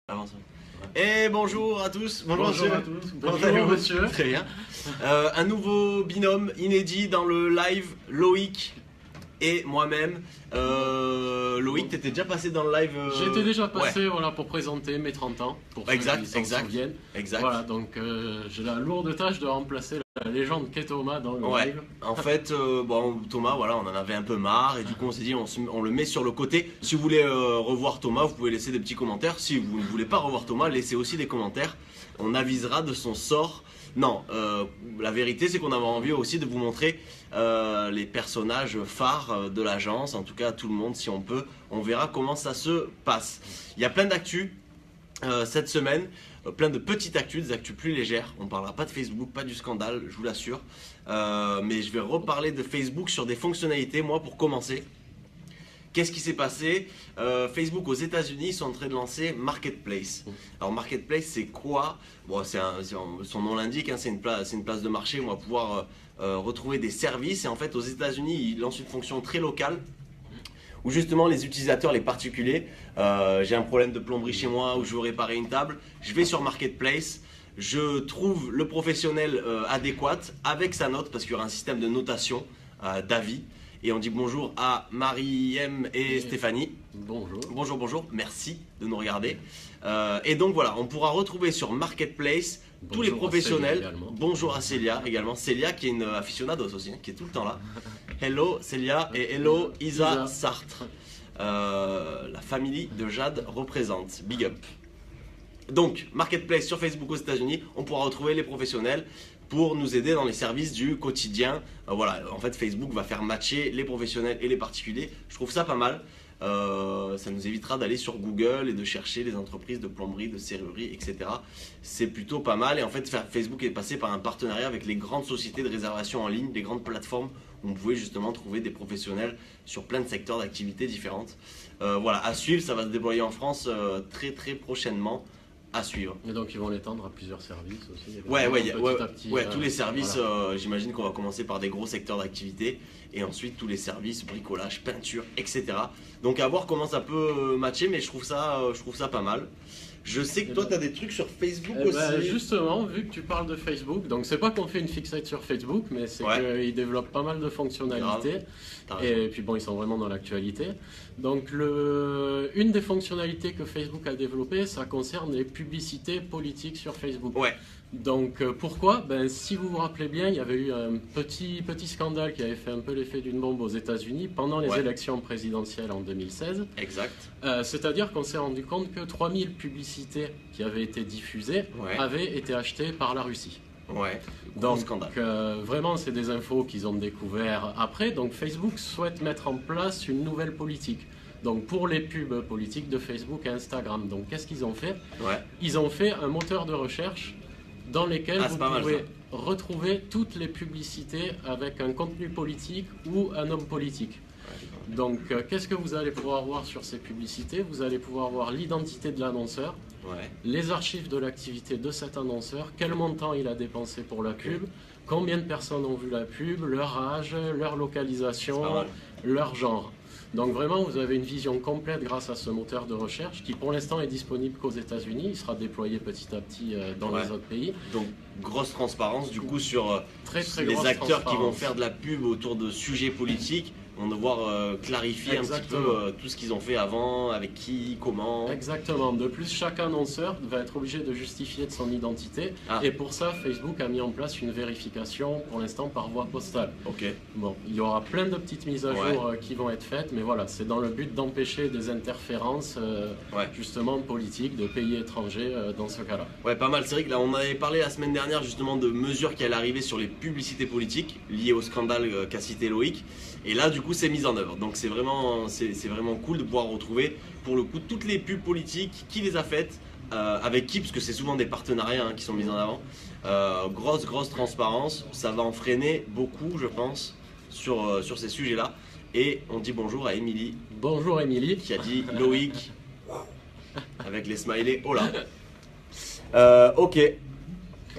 Avance. Et bonjour à tous. Bonjour monsieur. à tous. Comment Bonjour allez-vous monsieur. Très bien. Un nouveau binôme inédit dans le live, Loïc et moi-même. Loïc, t'étais déjà passé dans le live J'étais déjà passé Ouais. voilà, pour présenter mes 30 ans, pour Exact, ceux qui s'en exact. souviennent. Exact. Voilà, donc j'ai la lourde tâche de remplacer la légende qu'est Thomas dans le Ouais, live. en fait, bon, Thomas, voilà, on en avait un peu marre et du coup on s'est dit on le met sur le côté. Si vous voulez revoir Thomas, vous pouvez laisser des petits commentaires. Si vous ne voulez pas revoir Thomas, laissez aussi des commentaires. On avisera de son sort. Non, la vérité c'est qu'on avait envie aussi de vous montrer les personnages phares de l'agence, en tout cas à tout le monde si on peut. On verra comment ça se passe. Il y a plein d'actus cette semaine. Plein de petites actus, des actus plus légères. On ne parlera pas de Facebook, pas du scandale, je vous l'assure. Mais je vais reparler de Facebook sur des fonctionnalités. Moi, pour commencer, qu'est-ce qui s'est passé Facebook aux États-Unis sont en train de lancer Marketplace. Alors, Marketplace, c'est quoi? Bon, son nom l'indique, hein, c'est une place de marché où on va pouvoir retrouver des services. Et en fait, aux États-Unis, ils lancent une fonction très locale, où justement les utilisateurs, les particuliers, j'ai un problème de plomberie chez moi ou je veux réparer une table, je vais sur Marketplace, je trouve le professionnel adéquat avec sa note parce qu'il y aura un système de notation d'avis et on dit bonjour à Marie-M et Stéphanie. Bonjour. Bonjour, bonjour, merci de nous regarder. Et donc voilà, on pourra retrouver sur Marketplace tous les Bonjour à professionnels. Célia également. Bonjour à Célia également. Célia qui est une aficionados aussi, hein, qui est tout le temps là. Hello Célia et hello Isa Isa. Sartre. La famille de Jade représente. Big up. Donc, Marketplace sur Facebook aux États-Unis, on pourra retrouver les professionnels pour nous aider dans les services du quotidien. Voilà, en fait, Facebook va faire matcher les professionnels et les particuliers. Je trouve ça pas mal. Ça nous évitera d'aller sur Google et de chercher les entreprises de plomberie, de serrurerie, etc. C'est plutôt pas mal. Et en fait, Facebook est passé par un partenariat avec les grandes sociétés de réservation en ligne, les grandes plateformes où on pouvait justement trouver des professionnels sur plein de secteurs d'activité différentes. Voilà, à suivre, ça va se déployer en France très très prochainement. À suivre. Et donc ils vont l'étendre à plusieurs services aussi. Ouais, Petit à petit, tous les services, voilà. j'imagine qu'on va commencer par des gros secteurs d'activité et ensuite tous les services, bricolage, peinture, etc. Donc à voir comment ça peut matcher, mais je trouve ça pas mal. Je sais que toi, tu as des trucs sur Facebook Eh aussi. ben, justement, vu que tu parles de Facebook, donc c'est pas qu'on fait une fixette sur Facebook, mais c'est Ouais. qu'ils développent pas mal de fonctionnalités. T'as raison. Et puis bon, ils sont vraiment dans l'actualité. Donc une des fonctionnalités que Facebook a développées, ça concerne les publicités politiques sur Facebook. Ouais, Donc pourquoi? Ben, si vous vous rappelez bien, il y avait eu un petit scandale qui avait fait un peu l'effet d'une bombe aux États-Unis pendant les Ouais. élections présidentielles en 2016. exact. C'est-à-dire qu'on s'est rendu compte que 3000 publicités qui avaient été diffusées Ouais. avaient été achetées par la Russie. Ouais, gros Donc scandale. vraiment, c'est des infos qu'ils ont découvert après. Donc Facebook souhaite mettre en place une nouvelle politique. Donc pour les pubs politiques de Facebook et Instagram. Donc qu'est-ce qu'ils ont fait? Ouais, Ils ont fait un moteur de recherche dans lequel Ah, c'est vous pas mal, pouvez ça. retrouver toutes les publicités avec un contenu politique ou un homme politique. Donc qu'est-ce que vous allez pouvoir voir sur ces publicités? Vous allez pouvoir voir l'identité de l'annonceur, ouais, les archives de l'activité de cet annonceur, quel montant il a dépensé pour la pub, combien de personnes ont vu la pub, leur âge, leur c'est pas localisation, mal. leur genre. Donc vraiment, vous avez une vision complète grâce à ce moteur de recherche qui pour l'instant est disponible qu'aux États-Unis. Il sera déployé petit à petit dans Ouais. les autres pays. Donc, grosse transparence du coup sur Très les grosse acteurs qui vont transparence. faire de la pub autour de sujets politiques. On va devoir clarifier un petit peu Exactement. tout ce qu'ils ont fait avant, avec qui, comment. Exactement. De plus, chaque annonceur va être obligé de justifier de son identité. Ah. Et pour ça, Facebook a mis en place une vérification, pour l'instant, par voie postale. Ok. Bon, il y aura plein de petites mises à Ouais. jour qui vont être faites, mais voilà, c'est dans le but d'empêcher des interférences, Ouais. justement, politiques de pays étrangers dans ce cas-là. Ouais, pas mal. C'est vrai que là, on avait parlé la semaine dernière justement de mesures qui allaient arriver sur les publicités politiques liées au scandale qu'a cité Loïc. Et là, du coup, c'est mis en œuvre. Donc, c'est vraiment cool de pouvoir retrouver, pour le coup, toutes les pubs politiques, qui les a faites, avec qui, parce que c'est souvent des partenariats qui sont mis en avant. Grosse transparence. Ça va en freiner beaucoup, je pense, sur ces sujets-là. Et on dit bonjour à Émilie, Bonjour Émilie. qui a dit Loïc, avec les smileys. Oh là. Ok.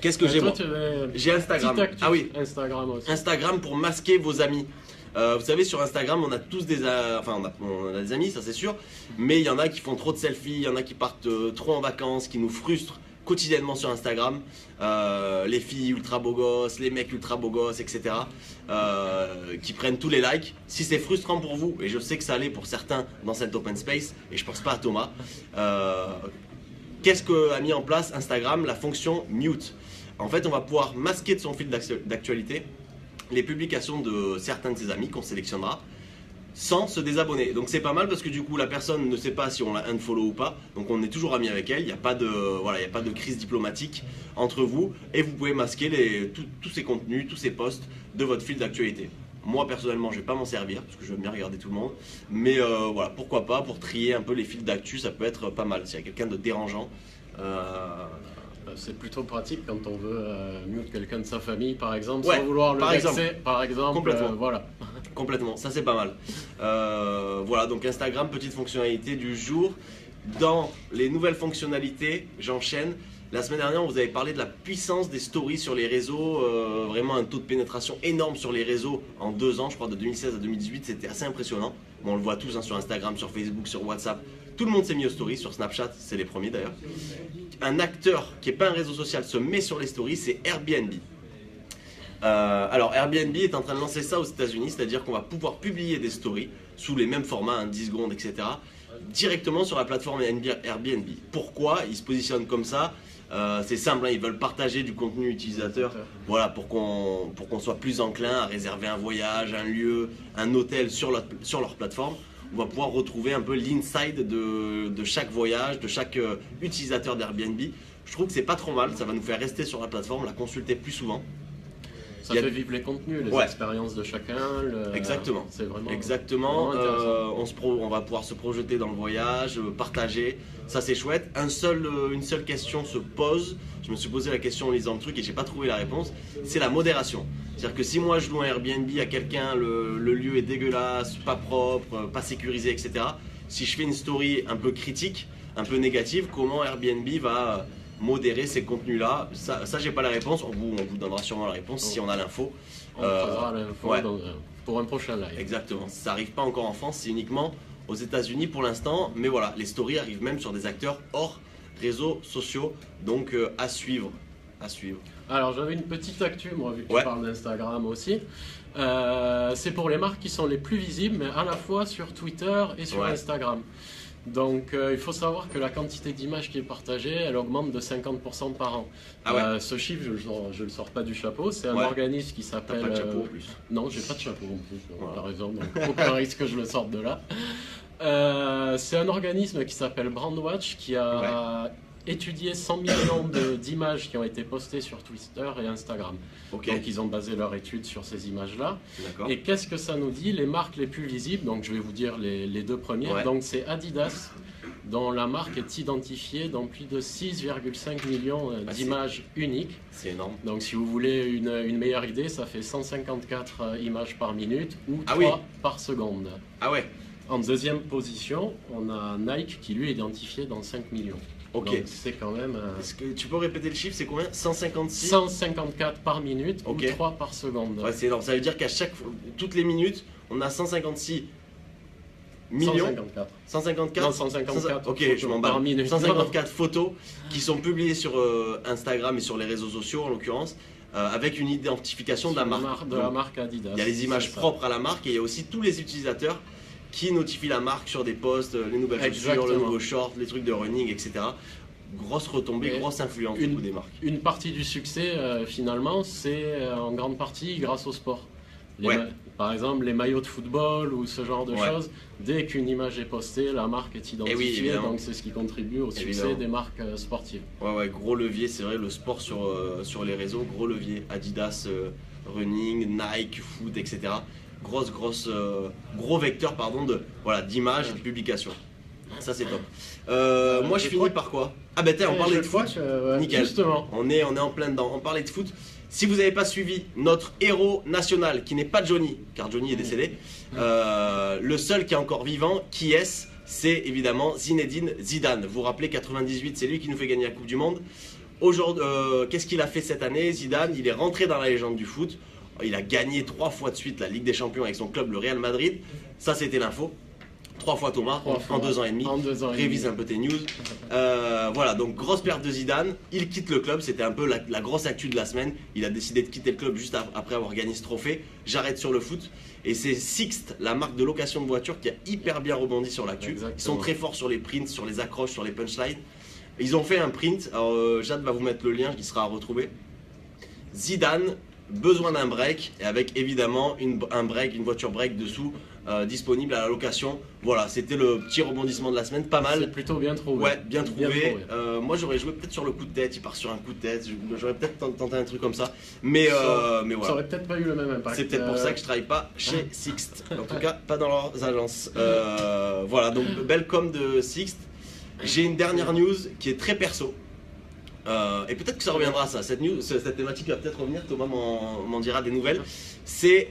Qu'est-ce que j'ai Toi, moi tu avais J'ai Instagram. petite actu Ah oui, Instagram aussi. Instagram pour masquer vos amis. Vous savez, sur Instagram, on a tous on a des amis, ça c'est sûr, mais il y en a qui font trop de selfies, il y en a qui partent trop en vacances, qui nous frustrent quotidiennement sur Instagram, les filles ultra beaux gosses, les mecs ultra beaux gosses, etc. Qui prennent tous les likes. Si c'est frustrant pour vous, et je sais que ça l'est pour certains dans cet open space, et je pense pas à Thomas, qu'est-ce qu'a mis en place Instagram? La fonction mute. En fait, on va pouvoir masquer de son fil d'actualité les publications de certains de ses amis qu'on sélectionnera sans se désabonner. Donc c'est pas mal parce que du coup la personne ne sait pas si on l'a unfollow ou pas, donc on est toujours amis avec elle, il n'y a pas de crise diplomatique entre vous et vous pouvez masquer tous ces contenus, tous ces posts de votre fil d'actualité. Moi personnellement je vais pas m'en servir parce que je veux bien regarder tout le monde, mais voilà, pourquoi pas, pour trier un peu les fils d'actu, ça peut être pas mal s'il y a quelqu'un de dérangeant. C'est plutôt pratique quand on veut mute quelqu'un de sa famille, par exemple, Ouais, sans vouloir le par vexer, par exemple. Complètement. Voilà. Complètement, ça c'est pas mal. Voilà, donc Instagram, petite fonctionnalité du jour. Dans les nouvelles fonctionnalités, j'enchaîne. La semaine dernière, on vous avait parlé de la puissance des stories sur les réseaux. Vraiment un taux de pénétration énorme sur les réseaux en 2 ans, je crois de 2016 à 2018, c'était assez impressionnant. Bon, on le voit tous hein, sur Instagram, sur Facebook, sur WhatsApp. Tout le monde s'est mis aux stories, sur Snapchat, c'est les premiers d'ailleurs. Un acteur qui n'est pas un réseau social se met sur les stories, c'est Airbnb. Alors Airbnb est en train de lancer ça aux États-Unis, c'est-à-dire qu'on va pouvoir publier des stories sous les mêmes formats, 10 secondes, etc., directement sur la plateforme Airbnb. Pourquoi ils se positionnent comme ça? C'est simple, hein, ils veulent partager du contenu utilisateur, voilà, pour qu'on soit plus enclin à réserver un voyage, un lieu, un hôtel sur leur plateforme. On va pouvoir retrouver un peu l'inside de chaque voyage, de chaque utilisateur d'Airbnb. Je trouve que c'est pas trop mal, ça va nous faire rester sur la plateforme, la consulter plus souvent. Ça fait vivre les contenus, les expériences de chacun. Exactement. C'est vraiment, Exactement. vraiment On va pouvoir se projeter dans le voyage, partager. Ça c'est chouette. Une seule question se pose. Je me suis posé la question en lisant le truc et j'ai pas trouvé la réponse. C'est la modération. C'est-à-dire que si moi je loue un Airbnb à quelqu'un, le lieu est dégueulasse, pas propre, pas sécurisé, etc. Si je fais une story un peu critique, un peu négative, comment Airbnb va modérer ces contenus-là? Ça j'ai pas la réponse, on vous donnera sûrement la réponse si on a l'info. On posera l'info pour un prochain live. Exactement, ça arrive pas encore en France, c'est uniquement aux États-Unis pour l'instant, mais voilà, les stories arrivent même sur des acteurs hors réseaux sociaux, donc à suivre. Alors j'avais une petite actu, moi, vu que tu parles d'Instagram aussi. C'est pour les marques qui sont les plus visibles, mais à la fois sur Twitter et sur Instagram. Donc il faut savoir que la quantité d'images qui est partagée, elle augmente de 50% par an. Ce chiffre, je le sors pas du chapeau, c'est un organisme qui s'appelle... T'as pas de chapeau en plus? Non, j'ai pas de chapeau en plus, t'as raison, donc aucun risque que je le sorte de là. C'est un organisme qui s'appelle Brandwatch qui a étudié 100 millions d'images qui ont été postées sur Twitter et Instagram. Donc ils ont basé leur étude sur ces images-là. Et qu'est-ce que ça nous dit? Les marques les plus visibles, donc je vais vous dire les deux premières. Donc c'est Adidas, dont la marque est identifiée dans plus de 6,5 millions d'images uniques. C'est énorme. Donc si vous voulez une meilleure idée, ça fait 154 images par minute ou 3 par seconde. Ah ouais. En deuxième position, on a Nike qui lui est identifié dans 5 millions. Ok. Donc c'est quand même... Est-ce que tu peux répéter le chiffre, c'est combien? 156? 154 par minute ou 3 par seconde. Ouais, c'est énorme. Ça veut dire qu'à toutes les minutes, on a 156 millions. 154. 154? Non, 154. Ok, je m'en bats. 154 photos qui sont publiées sur Instagram et sur les réseaux sociaux en l'occurrence. Avec une identification de la marque. De la marque Adidas. Il y a les images propres à la marque et il y a aussi tous les utilisateurs qui notifient la marque sur des posts, les nouvelles chaussures, le nouveau short, les trucs de running, etc. Grosse retombée, grosse influence du coup des marques. Une partie du succès, finalement, c'est en grande partie grâce au sport. Par exemple, les maillots de football ou ce genre de choses, dès qu'une image est postée, la marque est identifiée, donc c'est ce qui contribue au succès des marques sportives. Ouais, gros levier, c'est vrai, le sport sur les réseaux, gros levier. Adidas, running, Nike, foot, etc. Gros vecteur d'images et de publications. Ça c'est top. Moi je finis par quoi? Ah ben on parlait de foot. Nickel. Justement. On est en plein dedans. On parlait de foot. Si vous n'avez pas suivi notre héros national, qui n'est pas Johnny, car Johnny est décédé, le seul qui est encore vivant, qui est-ce? C'est évidemment Zinedine Zidane. Vous vous rappelez, 98, c'est lui qui nous fait gagner la Coupe du Monde. Aujourd'hui, qu'est-ce qu'il a fait cette année, Zidane? Il est rentré dans la légende du foot. Il a gagné 3 fois de suite la Ligue des Champions avec son club, le Real Madrid. Ça, c'était l'info. 3 fois Thomas en 2 ans et demi. Révise un peu tes news. Voilà, donc grosse perte de Zidane. Il quitte le club. C'était un peu la grosse actu de la semaine. Il a décidé de quitter le club juste après avoir gagné ce trophée. J'arrête sur le foot. Et c'est Sixt, la marque de location de voitures, qui a hyper bien rebondi sur l'actu. Ils sont très forts sur les prints, sur les accroches, sur les punchlines. Ils ont fait un print. Alors, Jade va vous mettre le lien qui sera à retrouver. Zidane, besoin d'un break, et avec évidemment une voiture break dessous, disponible à la location. Voilà, c'était le petit rebondissement de la semaine, pas mal. C'est plutôt bien trouvé. Ouais, bien trouvé. Moi j'aurais joué peut-être sur le coup de tête, il part sur un coup de tête, j'aurais peut-être tenté un truc comme ça. Mais voilà. Ça aurait peut-être pas eu le même impact. C'est peut-être pour ça que je travaille pas chez Sixt. En tout cas, pas dans leurs agences. Voilà, donc belle com de Sixt. J'ai une dernière news qui est très perso. Et peut-être que ça reviendra, ça. Cette thématique va peut-être revenir. Thomas m'en dira des nouvelles. C'est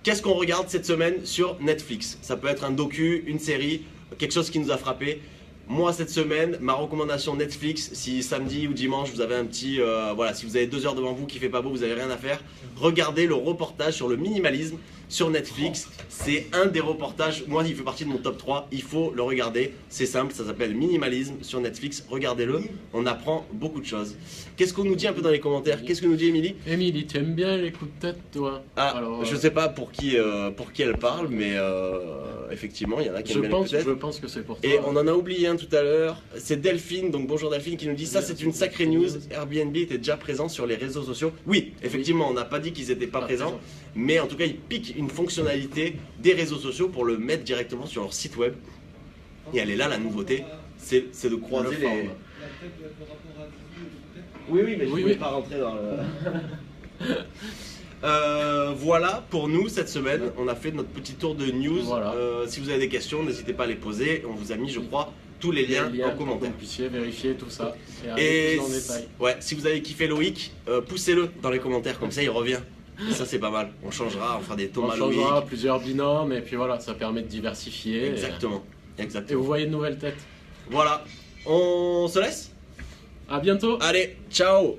qu'est-ce qu'on regarde cette semaine sur Netflix. Ça peut être un docu, une série, quelque chose qui nous a frappé. Moi, cette semaine, ma recommandation Netflix, si samedi ou dimanche vous avez un petit, voilà, si vous avez 2 heures devant vous, qu'il fait pas beau, vous avez rien à faire, regardez le reportage sur le minimalisme sur Netflix. C'est un des reportages, moi il fait partie de mon top 3, il faut le regarder, c'est simple, ça s'appelle Minimalisme sur Netflix, regardez-le, on apprend beaucoup de choses. Qu'est-ce qu'on nous dit un peu dans les commentaires? Qu'est-ce que nous dit Émilie? Émilie, tu aimes bien les coups de tête, toi? Alors, je sais pas pour qui elle parle, mais effectivement, il y en a qui aiment bien les coups de tête. Je pense que c'est pour toi. Et on en a oublié un tout à l'heure, c'est Delphine, donc bonjour Delphine, qui nous dit ça, c'est une sacrée news. Airbnb était déjà présent sur les réseaux sociaux. Oui, effectivement, on n'a pas dit qu'ils n'étaient pas présents, mais en tout cas, ils piquent une fonctionnalité des réseaux sociaux pour le mettre directement sur leur site web. Et elle est là, la nouveauté, c'est de croiser les. Oui, mais je ne vais pas rentrer dans le. Voilà pour nous cette semaine, on a fait notre petit tour de news. Voilà. Si vous avez des questions, n'hésitez pas à les poser. On vous a mis, je crois, tous les liens en commentaire. Pour que vous puissiez vérifier tout ça et plus en détail. Ouais, si vous avez kiffé Loïc, poussez-le dans les commentaires, comme ça il revient. Et ça c'est pas mal. On changera, on fera des Thomas Loïc. On changera plusieurs binômes et puis voilà, ça permet de diversifier. Exactement. Et vous voyez de nouvelles têtes. Voilà. On se laisse? À bientôt. Allez, ciao.